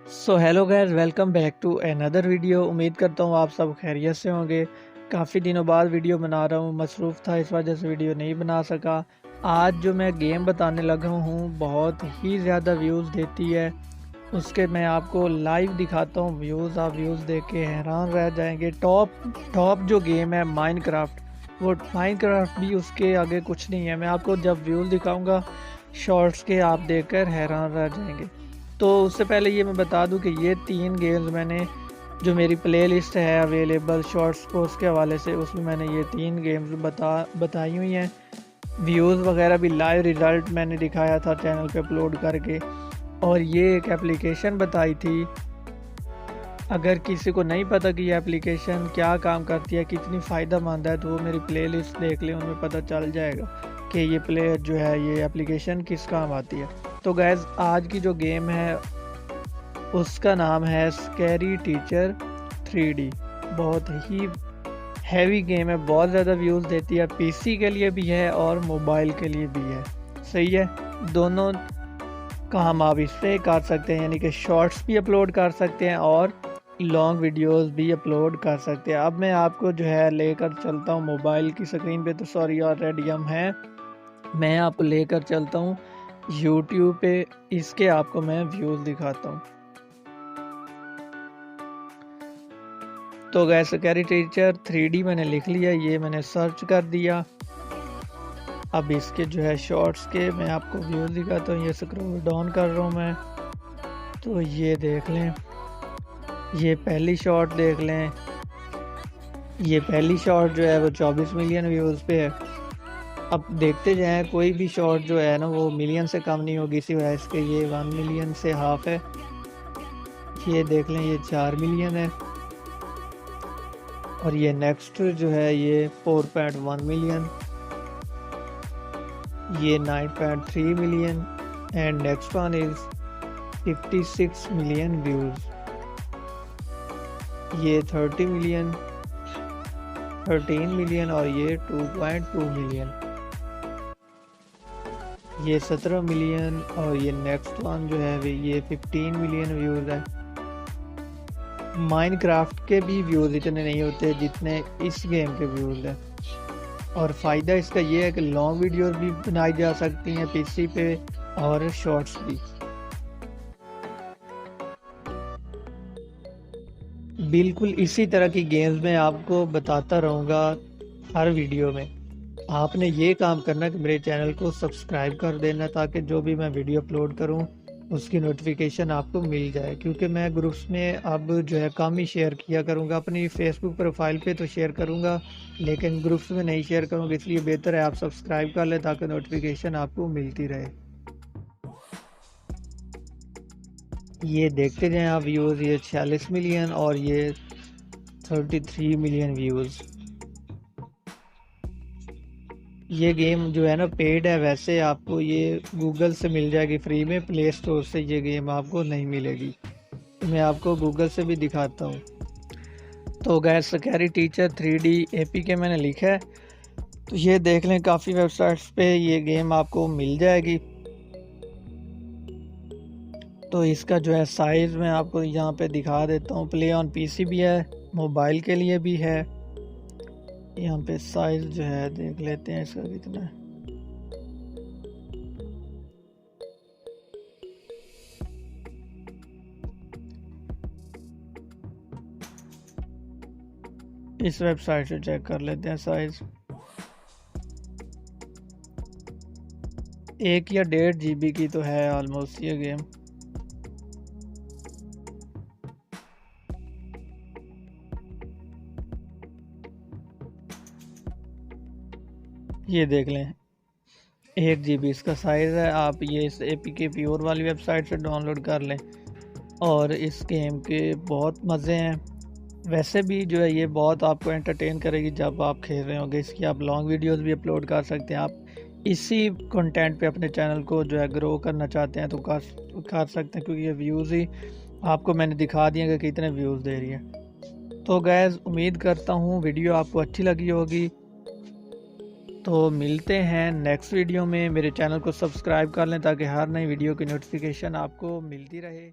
So hello guys, welcome back to another video. उम्मीद करता हूँ आप सब खैरियत से होंगे। काफ़ी दिनों बाद वीडियो बना रहा हूँ, मसरूफ़ था इस वजह से वीडियो नहीं बना सका। आज जो मैं गेम बताने लगा हूँ बहुत ही ज़्यादा व्यूज़ देती है। उसके मैं आपको लाइव दिखाता हूँ व्यूज़, आप व्यूज़ देख के हैरान रह जाएंगे। टॉप जो गेम है माइनक्राफ्ट, वो माइनक्राफ्ट भी उसके आगे कुछ नहीं है। मैं आपको जब व्यूज़ दिखाऊँगा शॉर्ट्स के, आप देखकर हैरान रह जाएंगे। तो उससे पहले ये मैं बता दूं कि ये 3 गेम्स मैंने, जो मेरी प्लेलिस्ट है अवेलेबल शॉर्ट्स पोस्ट के हवाले से, उसमें मैंने ये 3 गेम्स बताई हुई हैं। व्यूज़ वगैरह भी, लाइव रिज़ल्ट मैंने दिखाया था चैनल पे अपलोड करके। और ये एक एप्लीकेशन बताई थी। अगर किसी को नहीं पता कि ये एप्लीकेशन क्या काम करती है, कितनी फ़ायदेमंद है, तो वो मेरी प्लेलिस्ट देख ले, उनमें पता चल जाएगा कि ये एप्लीकेशन किस काम आती है। तो गैस, आज की जो गेम है उसका नाम है स्कैरी टीचर 3D। बहुत ही हैवी गेम है, बहुत ज़्यादा व्यूज़ देती है। पीसी के लिए भी है और मोबाइल के लिए भी है। सही है, दोनों काम आप इससे कर सकते हैं, यानी कि शॉर्ट्स भी अपलोड कर सकते हैं और लॉन्ग वीडियोस भी अपलोड कर सकते हैं। अब मैं आपको जो है लेकर चलता हूँ मोबाइल की स्क्रीन पे, तो सॉरी ऑलरेडी हम हैं। मैं आपको लेकर चलता हूँ यूट्यूब पे, इसके आपको मैं व्यूज़ दिखाता हूँ। तो गैस, स्कैरी टीचर 3D मैंने लिख लिया, ये मैंने सर्च कर दिया। अब इसके जो है शॉर्ट्स के मैं आपको व्यूज़ दिखाता हूँ। ये स्क्रॉल डाउन कर रहा हूँ मैं, तो ये देख लें, ये पहली शॉट देख लें। ये पहली शॉट जो है वो 24 मिलियन व्यूज़ पे है। अब देखते जाएं, कोई भी शॉट जो है ना वो मिलियन से कम नहीं होगी, इसी वजह से ये 1 मिलियन से हाफ है। ये देख लें, ये 4 मिलियन है। और ये नेक्स्ट जो है ये 4.1 मिलियन, ये 9.3 million and next one is 56 million views. ये 30 मिलियन, 13 मिलियन और ये 2.2 मिलियन। ये 17 मिलियन और ये नेक्स्ट वन जो है ये 15 मिलियन व्यूज़ है। माइनक्राफ्ट के भी व्यूज़ इतने नहीं होते जितने इस गेम के व्यूज़ हैं। और फ़ायदा इसका ये है कि लॉन्ग वीडियोस भी बनाई जा सकती हैं पीसी पे, और शॉर्ट्स भी। बिल्कुल इसी तरह की गेम्स मैं आपको बताता रहूँगा हर वीडियो में। आपने ये काम करना कि मेरे चैनल को सब्सक्राइब कर देना, ताकि जो भी मैं वीडियो अपलोड करूँ उसकी नोटिफिकेशन आपको मिल जाए। क्योंकि मैं ग्रुप्स में अब जो है कम ही शेयर किया करूँगा, अपनी फेसबुक प्रोफाइल पे तो शेयर करूँगा लेकिन ग्रुप्स में नहीं शेयर करूँगा। इसलिए बेहतर है आप सब्सक्राइब कर लें ताकि नोटिफिकेशन आपको मिलती रहे। ये देखते जाएं आप व्यूज़, ये 46 मिलियन और ये 33 मिलियन व्यूज़। ये गेम जो है ना पेड है, वैसे आपको ये गूगल से मिल जाएगी फ्री में, प्ले स्टोर से ये गेम आपको नहीं मिलेगी। तो मैं आपको गूगल से भी दिखाता हूँ। तो gas, scary teacher 3D APK मैंने लिखा है, तो ये देख लें, काफ़ी वेबसाइट्स पे ये गेम आपको मिल जाएगी। तो इसका जो है साइज़ मैं आपको यहाँ पे दिखा देता हूँ। प्ले ऑन पीसी भी है, मोबाइल के लिए भी है। यहाँ पे साइज़ जो है देख लेते हैं इसका कितना है। इस वेबसाइट से चेक कर लेते हैं साइज़। 1 या 1.5 GB की तो है ऑलमोस्ट ये गेम। ये देख लें, 1 GB इसका साइज़ है। आप ये इस APK प्योर वाली वेबसाइट से डाउनलोड कर लें। और इस गेम के बहुत मज़े हैं। वैसे भी जो है ये बहुत आपको एंटरटेन करेगी जब आप खेल रहे होंगे। इसकी आप लॉन्ग वीडियोस भी अपलोड कर सकते हैं। आप इसी कंटेंट पे अपने चैनल को जो है ग्रो करना चाहते हैं तो कर सकते हैं, क्योंकि ये व्यूज़ ही आपको मैंने दिखा दिए कि कितने व्यूज़ दे रही है। तो गैस, उम्मीद करता हूँ वीडियो आपको अच्छी लगी होगी। तो मिलते हैं नेक्स्ट वीडियो में। मेरे चैनल को सब्सक्राइब कर लें ताकि हर नई वीडियो की नोटिफिकेशन आपको मिलती रहे।